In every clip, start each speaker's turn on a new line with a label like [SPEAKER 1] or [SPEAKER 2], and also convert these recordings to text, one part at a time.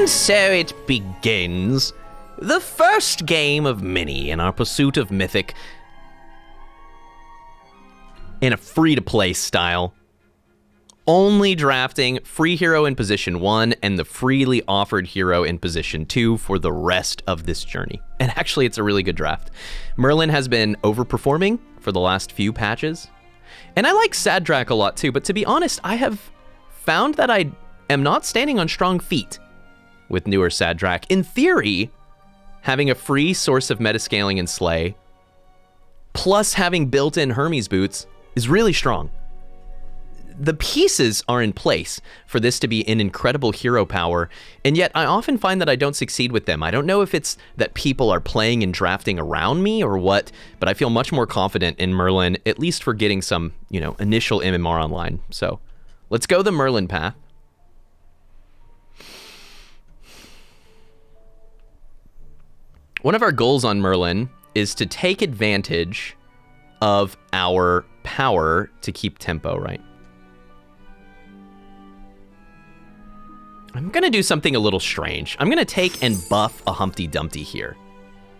[SPEAKER 1] And so it begins. The first game of many in our pursuit of Mythic. In a free-to-play style. Only drafting free hero in position 1 and the freely offered hero in position 2 for the rest of this journey. And actually, it's a really good draft. Merlin has been overperforming for the last few patches. And I like Sadrak a lot too, but to be honest, I have found that I am not standing on strong feet with newer Sadrak. In theory, having a free source of metascaling and Slay, plus having built-in Hermes boots, is really strong. The pieces are in place for this to be an incredible hero power, and yet I often find that I don't succeed with them. I don't know if it's that people are playing and drafting around me or what, but I feel much more confident in Merlin, at least for getting some, initial MMR online. So let's go the Merlin path. One of our goals on Merlin is to take advantage of our power to keep tempo, right? I'm gonna do something a little strange. I'm gonna take and buff a Humpty Dumpty here.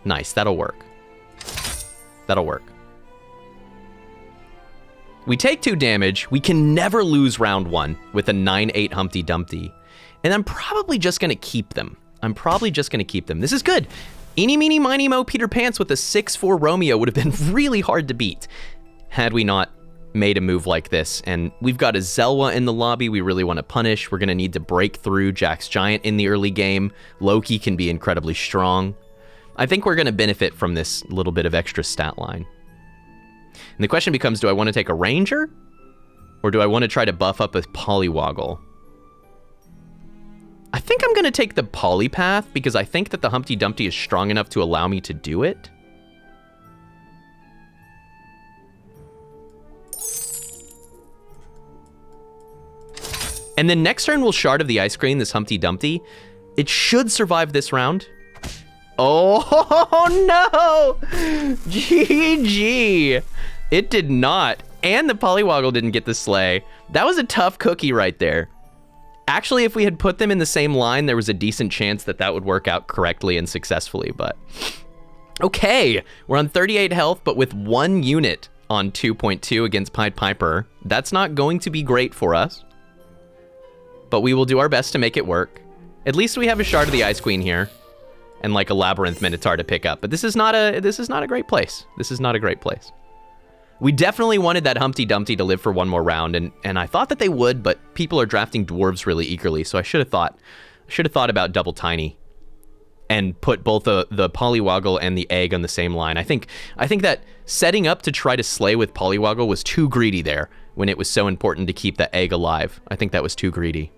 [SPEAKER 1] Nice, that'll work. That'll work. We take 2 damage. We can never lose round 1 with a 9/8 Humpty Dumpty. And I'm probably just gonna keep them. This is good. Eeny, meeny, miny, mo, Peter Pants with a 6/4 Romeo would have been really hard to beat had we not made a move like this. And we've got a Zelwa in the lobby we really want to punish. We're going to need to break through Jack's Giant in the early game. Loki can be incredibly strong. I think we're going to benefit from this little bit of extra stat line. And the question becomes, do I want to take a Ranger? Or do I want to try to buff up a Polywoggle? I think I'm going to take the Poly path because I think that the Humpty Dumpty is strong enough to allow me to do it. And then next turn we'll Shard of the Ice Cream, this Humpty Dumpty. It should survive this round. Oh no! GG! It did not. And the Polywoggle didn't get the Slay. That was a tough cookie right there. Actually, if we had put them in the same line, there was a decent chance that that would work out correctly and successfully, but... Okay, we're on 38 health, but with 1 unit on 2.2 against Pied Piper. That's not going to be great for us. But we will do our best to make it work. At least we have a Shard of the Ice Queen here. And like a Labyrinth Minotaur to pick up. But this is not a great place. This is not a great place. We definitely wanted that Humpty Dumpty to live for 1 more round, and I thought that they would, but people are drafting dwarves really eagerly, so I should have thought about double Tiny and put both the Polywoggle and the egg on the same line. I think that setting up to try to slay with Polywoggle was too greedy there when it was so important to keep the egg alive. I think that was too greedy.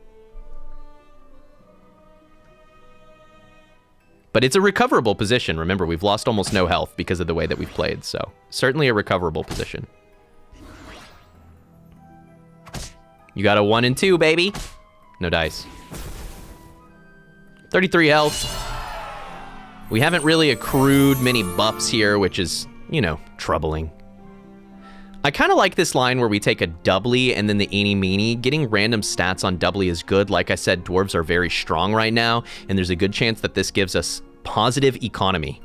[SPEAKER 1] But it's a recoverable position. Remember, we've lost almost no health because of the way that we've played, so certainly a recoverable position. You got a 1 and 2, baby. No dice. 33 health. We haven't really accrued many buffs here, which is, troubling. I kind of like this line where we take a doubly and then the eeny meeny. Getting random stats on doubly is good. Like I said, dwarves are very strong right now, and there's a good chance that this gives us positive economy.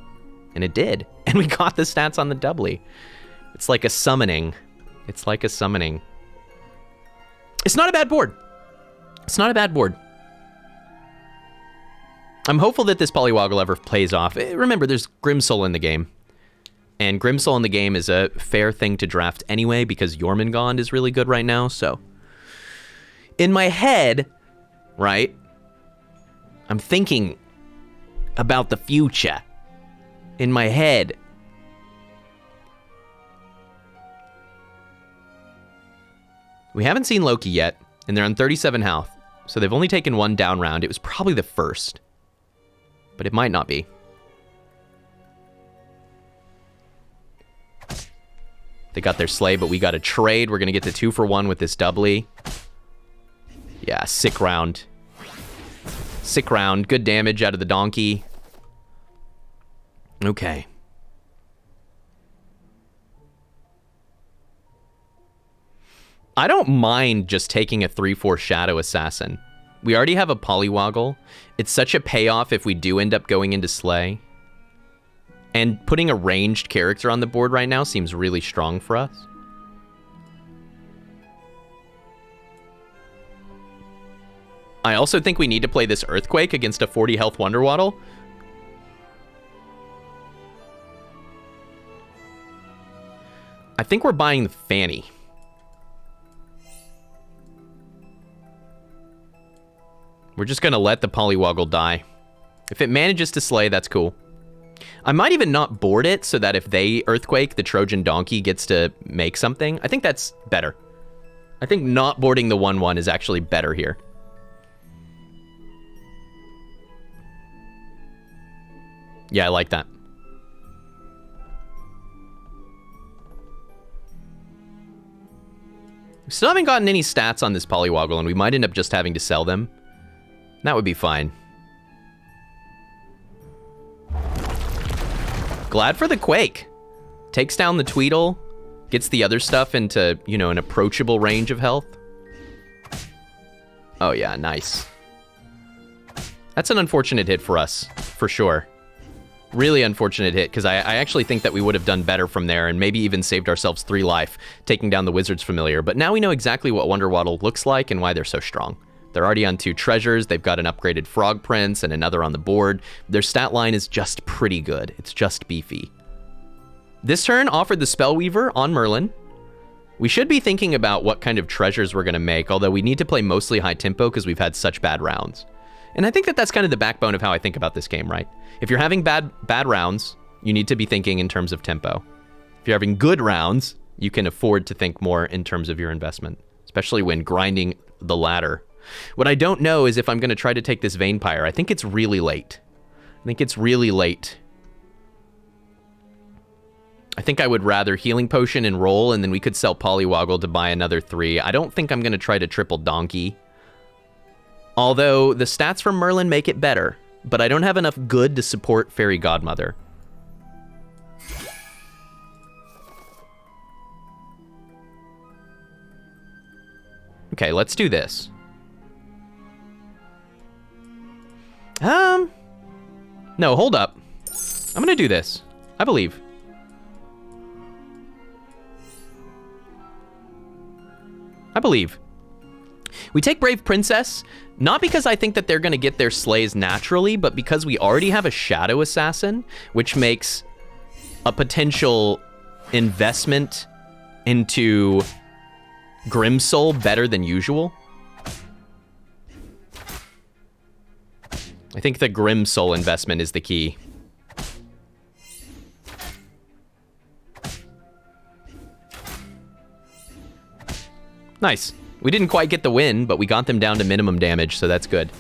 [SPEAKER 1] And it did. And we got the stats on the doubly. It's like a summoning. It's like a summoning. It's not a bad board. It's not a bad board. I'm hopeful that this Polywoggle ever plays off. Remember, there's Grimsoul in the game. And Grimsoul in the game is a fair thing to draft anyway because Jormungand is really good right now, so. In my head, right, I'm thinking about the future. In my head. We haven't seen Loki yet, and they're on 37 health, so they've only taken 1 down round. It was probably the first, but it might not be. They got their Slay, but we got a trade. We're going to get the 2 for 1 with this doubly. Yeah, sick round. Sick round. Good damage out of the donkey. Okay. I don't mind just taking a 3/4 Shadow Assassin. We already have a Polywoggle. It's such a payoff if we do end up going into Slay. And putting a ranged character on the board right now seems really strong for us. I also think we need to play this Earthquake against a 40 health Wonder Waddle. I think we're buying the Fanny. We're just going to let the Polywoggle die. If it manages to slay, that's cool. I might even not board it so that if they Earthquake, the Trojan Donkey gets to make something. I think that's better. I think not boarding the 1/1 is actually better here. Yeah, I like that. We still haven't gotten any stats on this Polywoggle, and we might end up just having to sell them. That would be fine. Glad for the Quake. Takes down the Tweedle, gets the other stuff into, you know, an approachable range of health. Oh yeah, nice. That's an unfortunate hit for us, for sure. Really unfortunate hit, because I actually think that we would have done better from there and maybe even saved ourselves 3 life, taking down the Wizard's Familiar. But now we know exactly what Wonder Waddle looks like and why they're so strong. They're already on 2 treasures, they've got an upgraded Frog Prince and another on the board. Their stat line is just pretty good. It's just beefy. This turn offered the Spellweaver on Merlin. We should be thinking about what kind of treasures we're going to make, although we need to play mostly high tempo because we've had such bad rounds. And I think that that's kind of the backbone of how I think about this game, right? If you're having bad rounds, you need to be thinking in terms of tempo. If you're having good rounds, you can afford to think more in terms of your investment, especially when grinding the ladder. What I don't know is if I'm going to try to take this Vainpire. I think it's really late. I think I would rather Healing Potion and roll, and then we could sell Polywoggle to buy another 3. I don't think I'm going to try to triple Donkey. Although the stats from Merlin make it better, but I don't have enough good to support Fairy Godmother. Okay, let's do this. No, hold up. I'm gonna do this. I believe. We take Brave Princess, not because I think that they're going to get their slays naturally, but because we already have a Shadow Assassin, which makes a potential investment into Grimsoul better than usual. I think the Grimsoul investment is the key. Nice. We didn't quite get the win, but we got them down to minimum damage, so that's good.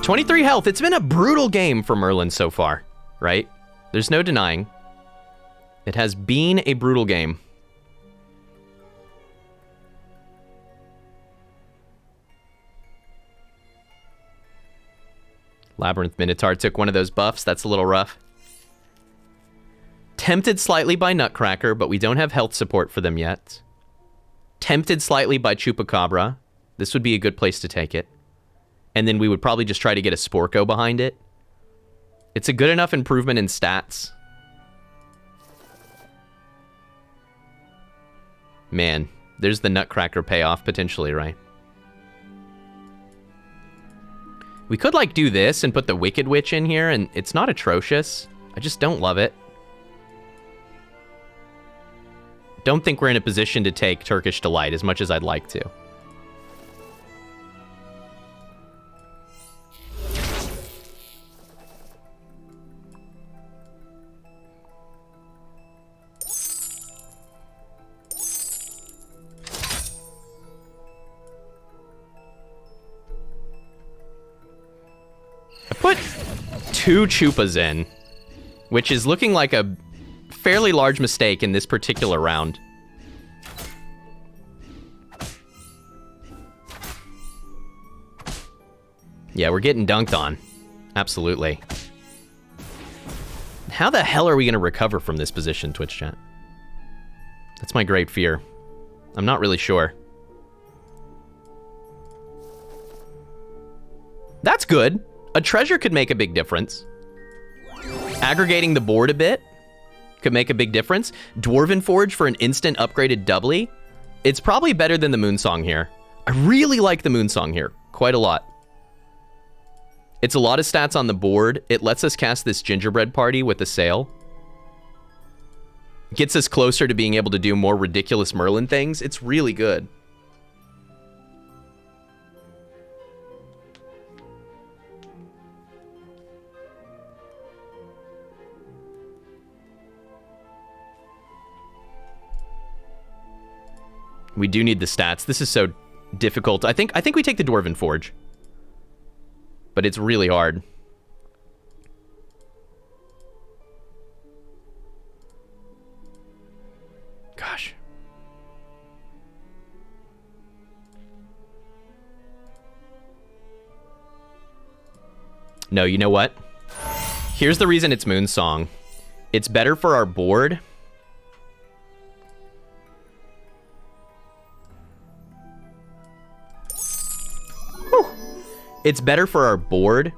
[SPEAKER 1] 23 health. It's been a brutal game for Merlin so far, right? There's no denying. It has been a brutal game. Labyrinth Minotaur took one of those buffs. That's a little rough. Tempted slightly by Nutcracker, but we don't have health support for them yet. Tempted slightly by Chupacabra. This would be a good place to take it. And then we would probably just try to get a Sporko behind it. It's a good enough improvement in stats. Man, there's the Nutcracker payoff potentially, right? We could, like, do this and put the Wicked Witch in here, and it's not atrocious. I just don't love it. Don't think we're in a position to take Turkish Delight as much as I'd like to. I put 2 Chupas in, which is looking like a fairly large mistake in this particular round. Yeah, we're getting dunked on. Absolutely. How the hell are we going to recover from this position, Twitch chat? That's my great fear. I'm not really sure. That's good. A treasure could make a big difference. Aggregating the board a bit could make a big difference. Dwarven Forge for an instant upgraded doubly. It's probably better than the Moonsong here. I really like the Moonsong here. Quite a lot. It's a lot of stats on the board. It lets us cast this gingerbread party with the sail. Gets us closer to being able to do more ridiculous Merlin things. It's really good. We do need the stats. This is so difficult. I think we take the Dwarven Forge. But it's really hard. Gosh. No, you know what? Here's the reason it's Moonsong. It's better for our board. It's better for our board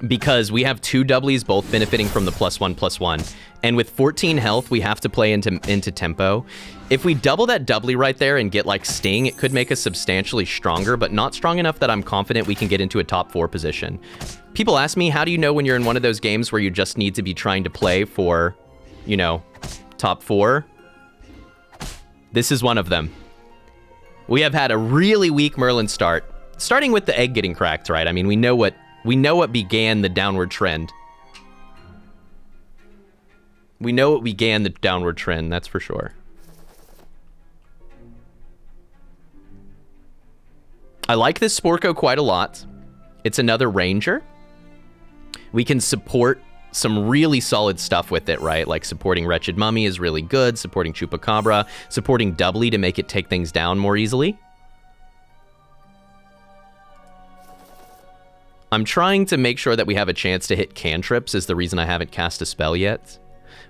[SPEAKER 1] because we have 2 doublies both benefiting from the +1/+1. And with 14 health, we have to play into tempo. If we double that doubly right there and get like Sting, it could make us substantially stronger, but not strong enough that I'm confident we can get into a top 4 position. People ask me, how do you know when you're in one of those games where you just need to be trying to play for, you know, top 4? This is one of them. We have had a really weak Merlin start. Starting with the egg getting cracked, right? I mean, we know what began the downward trend. We know what began the downward trend, that's for sure. I like this Sporko quite a lot. It's another ranger. We can support some really solid stuff with it, right? Like supporting Wretched Mummy is really good, supporting Chupacabra, supporting doubly to make it take things down more easily. I'm trying to make sure that we have a chance to hit cantrips is the reason I haven't cast a spell yet.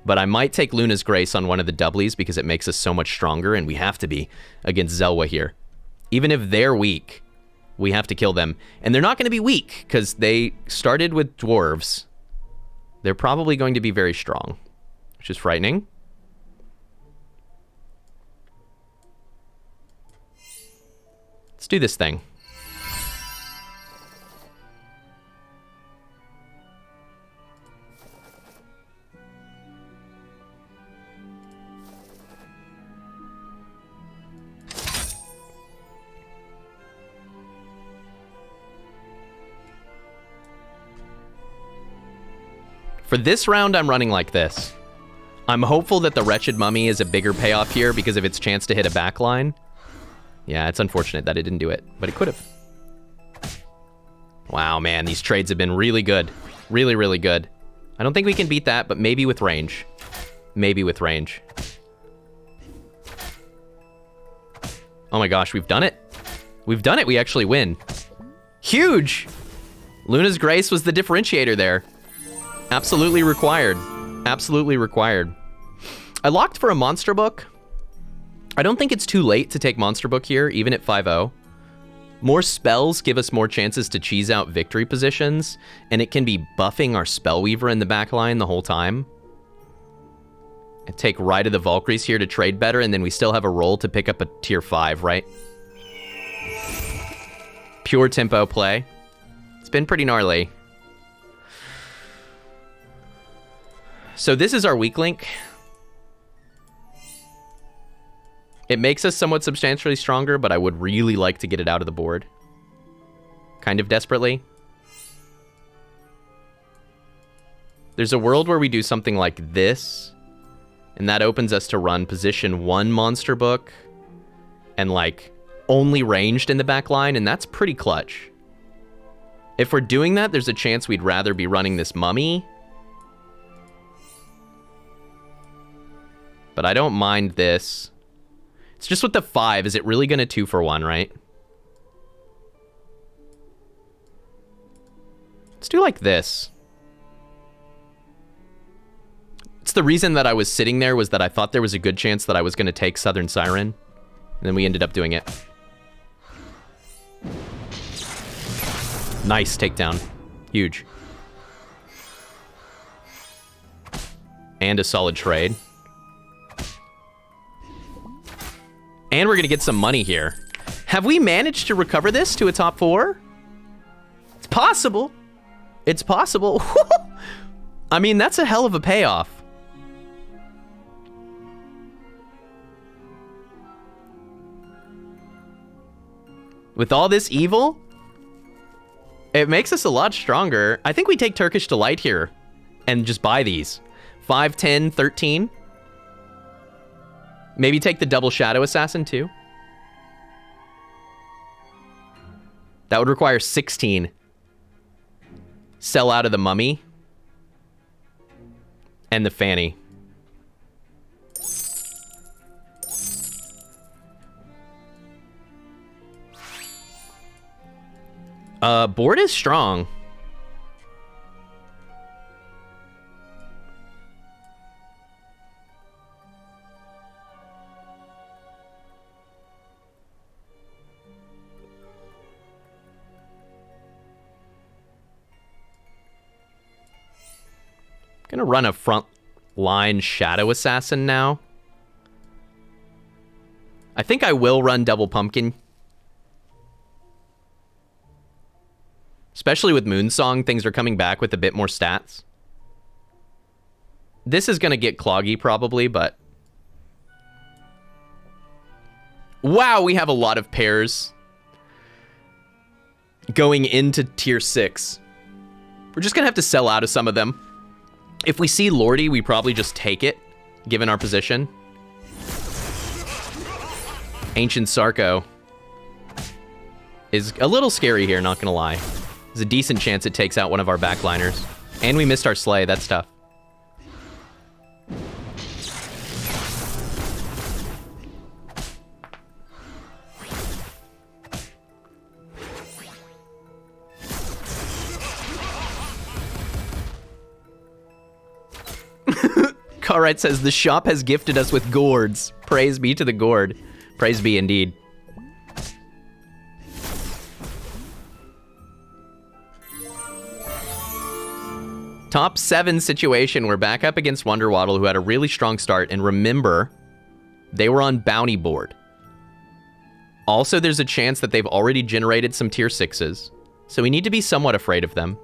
[SPEAKER 1] But I might take Luna's Grace on one of the doublies because it makes us so much stronger, and we have to be against Zelwa here. Even if they're weak, we have to kill them. And they're not going to be weak because they started with dwarves. They're probably going to be very strong, which is frightening. Let's do this thing. For this round, I'm running like this. I'm hopeful that the Wretched Mummy is a bigger payoff here because of its chance to hit a backline. Yeah, it's unfortunate that it didn't do it, but it could have. Wow, man, these trades have been really good. Really, really good. I don't think we can beat that, but maybe with range. Maybe with range. Oh my gosh, we've done it. We've done it, we actually win. Huge! Luna's Grace was the differentiator there. Absolutely required. Absolutely required. I locked for a Monster Book. I don't think it's too late to take Monster Book here, even at 5-0. More spells give us more chances to cheese out victory positions, and it can be buffing our Spellweaver in the back line the whole time. And take Ride of the Valkyries here to trade better, and then we still have a roll to pick up a tier 5, right? Pure tempo play. It's been pretty gnarly. So this is our weak link. It makes us somewhat substantially stronger, but I would really like to get it out of the board. Kind of desperately. There's a world where we do something like this, and that opens us to run position 1 Monster Book, and like only ranged in the back line, and that's pretty clutch. If we're doing that, there's a chance we'd rather be running this Mummy. But I don't mind this. It's just with the 5. Is it really going to 2 for 1, right? Let's do like this. It's the reason that I was sitting there was that I thought there was a good chance that I was going to take Southern Siren. And then we ended up doing it. Nice takedown. Huge. And a solid trade. And we're going to get some money here. Have we managed to recover this to a top 4? It's possible. It's possible. I mean, that's a hell of a payoff. With all this evil, it makes us a lot stronger. I think we take Turkish Delight here and just buy these. 5, 10, 13. Maybe take the double Shadow Assassin too. That would require 16. Sell out of the Mummy. And the Fanny. Board is strong. Gonna run a front line Shadow Assassin now. I think I will run double Pumpkin. Especially with Moonsong, things are coming back with a bit more stats. This is gonna get cloggy probably, but... Wow, we have a lot of pairs going into tier 6. We're just gonna have to sell out of some of them. If we see Lordy, we probably just take it, given our position. Ancient Sarko is a little scary here, not gonna lie. There's a decent chance it takes out one of our backliners. And we missed our Slay, that's tough. Cartwright says, the shop has gifted us with gourds. Praise be to the gourd. Praise be indeed. Top 7 situation. We're back up against Wonder Waddle, who had a really strong start. And remember, they were on bounty board. Also, there's a chance that they've already generated some tier 6s. So we need to be somewhat afraid of them.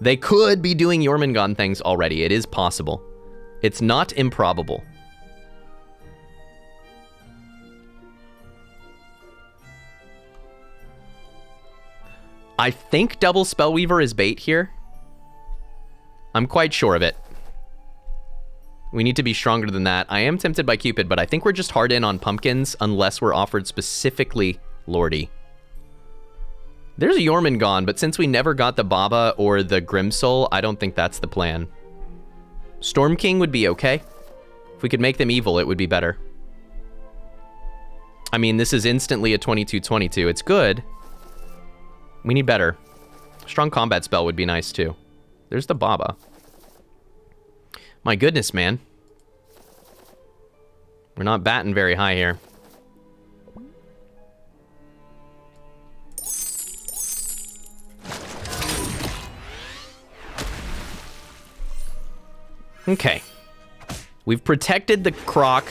[SPEAKER 1] They could be doing Jormungand things already. It is possible. It's not improbable. I think double Spellweaver is bait here. I'm quite sure of it. We need to be stronger than that. I am tempted by Cupid, but I think we're just hard in on pumpkins unless we're offered specifically Lordy. There's a Jormungand, but since we never got the Baba or the Grimsoul, I don't think that's the plan. Storm King would be okay. If we could make them evil, it would be better. I mean, this is instantly a 22/22. It's good. We need better. Strong combat spell would be nice too. There's the Baba. My goodness, man. We're not batting very high here. Okay. We've protected the croc,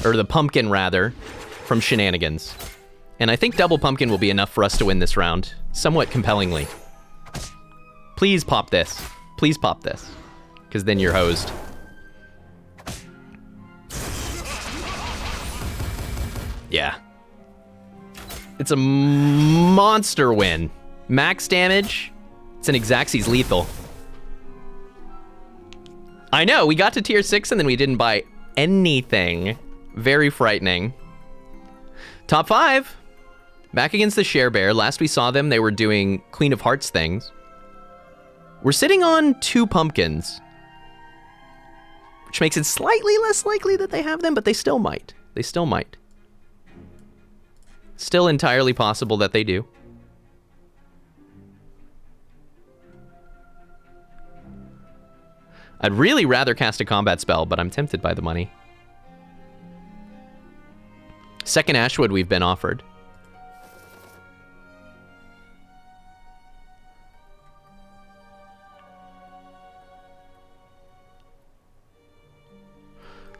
[SPEAKER 1] or the pumpkin rather, from shenanigans. And I think double pumpkin will be enough for us to win this round, somewhat compellingly. Please pop this. Please pop this. Because then you're hosed. Yeah. It's a monster win. Max damage. It's an Xaxes lethal. I know, we got to tier 6 and then we didn't buy anything. Very frightening. Top 5. Back against the Share Bear. Last we saw them, they were doing Queen of Hearts things. We're sitting on 2 pumpkins, which makes it slightly less likely that they have them, but they still might. They still might. Still entirely possible that they do. I'd really rather cast a combat spell, but I'm tempted by the money. Second Ashwood we've been offered.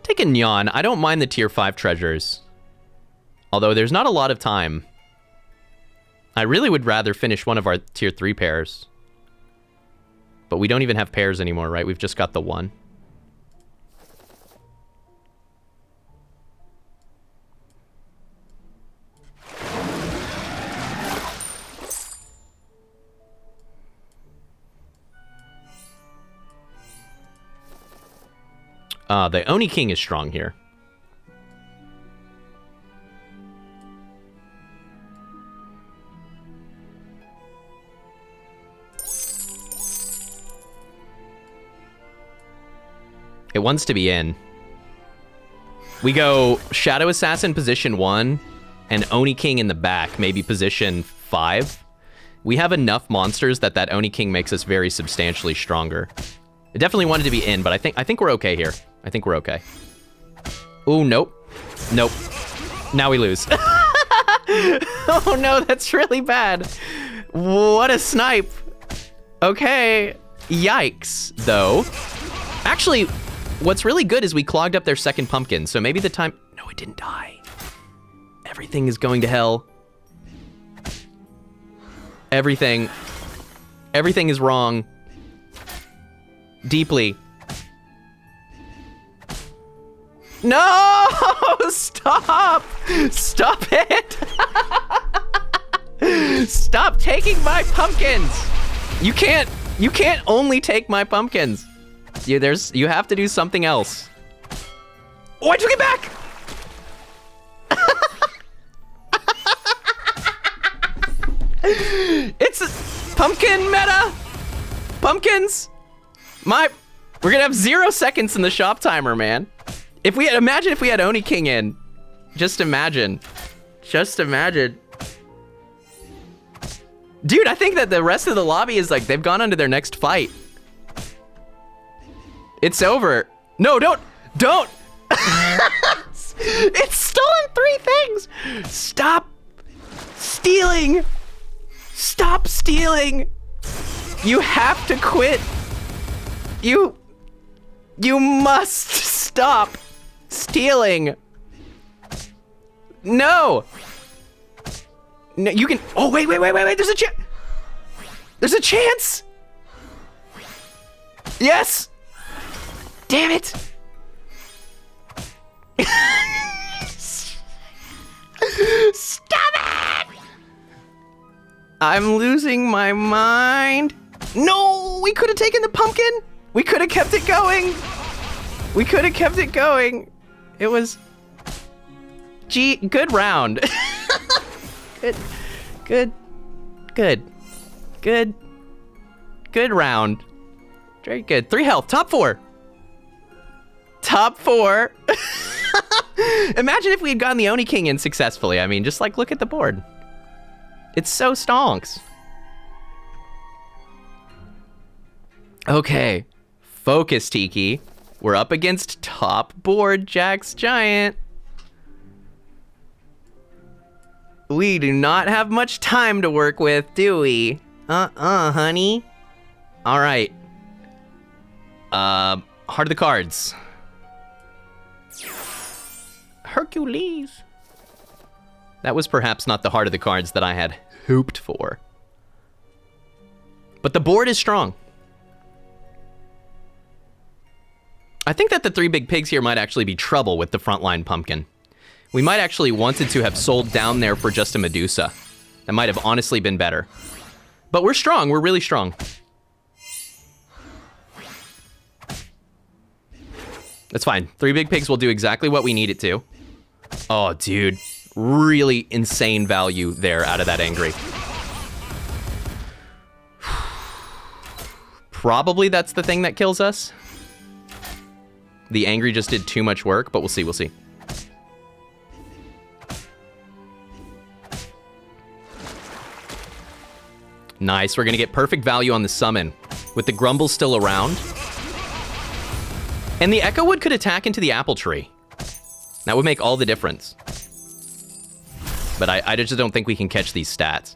[SPEAKER 1] Take a Nyan. I don't mind the tier 5 treasures. Although there's not a lot of time. I really would rather finish one of our tier 3 pairs. But we don't even have pairs anymore, right? We've just got the one. The Oni King is strong here. It wants to be in. We go Shadow Assassin position 1 and Oni King in the back, maybe position 5. We have enough monsters that Oni King makes us very substantially stronger. It definitely wanted to be in, but I think we're okay here. I think we're okay. Ooh, nope. Nope. Now we lose. Oh no, that's really bad. What a snipe. Okay. Yikes, though. Actually, what's really good is we clogged up their second pumpkin, so maybe the time... No, it didn't die. Everything is going to hell. Everything is wrong. Deeply. No! Stop! Stop it! Stop taking my pumpkins! You can't only take my pumpkins. You have to do something else. Oh, I took it back! It's a pumpkin meta! Pumpkins! We're gonna have 0 seconds in the shop timer, man. Imagine if we had Oni King in. Just imagine. Just imagine. Dude, I think that the rest of the lobby is like, they've gone on to their next fight. It's over. No, don't. It's stolen 3 things. Stop stealing. Stop stealing. You have to quit. You must stop stealing. No. No, you can. Oh, wait. There's a chance. There's a chance. Yes. Damn it. Stop it. I'm losing my mind. No, we could have taken the pumpkin. We could have kept it going. We could have kept it going. It was... good round. Good round. Very good. 3 health. Top 4. Top 4. Imagine if we had gotten the Oni King in successfully. I mean, just like look at the board. It's so stonks. Okay. Focus, Tiki. We're up against top board Jack's Giant. We do not have much time to work with, do we? Honey. All right. Heart of the cards. Hercules. That was perhaps not the heart of the cards that I had hoped for. But the board is strong. I think that the 3 big pigs here might actually be trouble with the frontline pumpkin. We might actually wanted to have sold down there for just a Medusa. That might have honestly been better. But we're strong, we're really strong. That's fine. 3 big pigs will do exactly what we need it to. Oh, dude. Really insane value there out of that angry. Probably that's the thing that kills us. The angry just did too much work, but we'll see, we'll see. Nice, we're gonna get perfect value on the summon with the Grumble still around. And the Echo Wood could attack into the apple tree. That would make all the difference. But I just don't think we can catch these stats.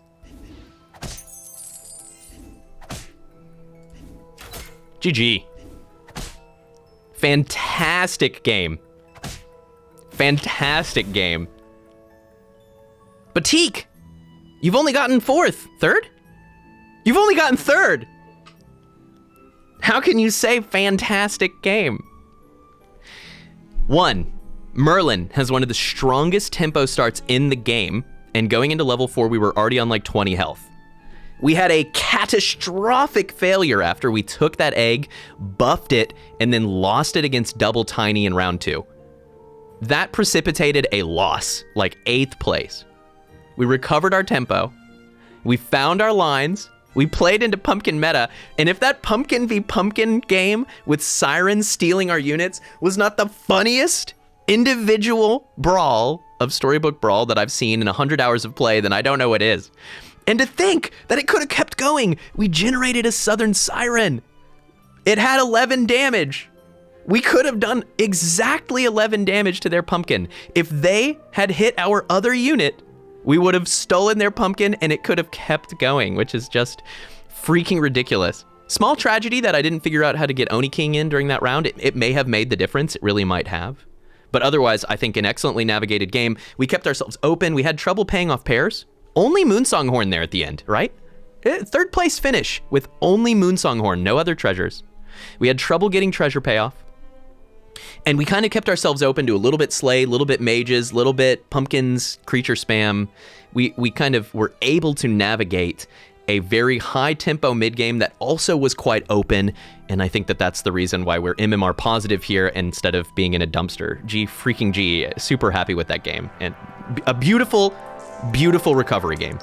[SPEAKER 1] GG. Fantastic game. Fantastic game. But Teak, you've only gotten third? You've only gotten third. How can you say fantastic game? 1, Merlin has one of the strongest tempo starts in the game, and going into level 4, we were already on like 20 health. We had a catastrophic failure after we took that egg, buffed it, and then lost it against Double Tiny in round 2. That precipitated a loss, like 8th place. We recovered our tempo. We found our lines. We played into pumpkin meta, and if that pumpkin v pumpkin game with sirens stealing our units was not the funniest individual brawl of Storybook Brawl that I've seen in 100 hours of play, then I don't know what is. And to think that it could have kept going. We generated a Southern Siren. It had 11 damage. We could have done exactly 11 damage to their pumpkin. If they had hit our other unit, we would have stolen their pumpkin and it could have kept going, which is just freaking ridiculous. Small tragedy that I didn't figure out how to get Oni King in during that round. It may have made the difference. It really might have. But otherwise, I think an excellently navigated game. We kept ourselves open. We had trouble paying off pairs. Only Moonsong Horn there at the end, right? 3rd place finish with only Moonsong Horn, no other treasures. We had trouble getting treasure payoff. And we kind of kept ourselves open to a little bit Slay, a little bit Mages, a little bit Pumpkins, creature spam. We kind of were able to navigate a very high tempo mid game that also was quite open. And I think that that's the reason why we're MMR positive here instead of being in a dumpster. G, super happy with that game. And a beautiful, beautiful recovery game.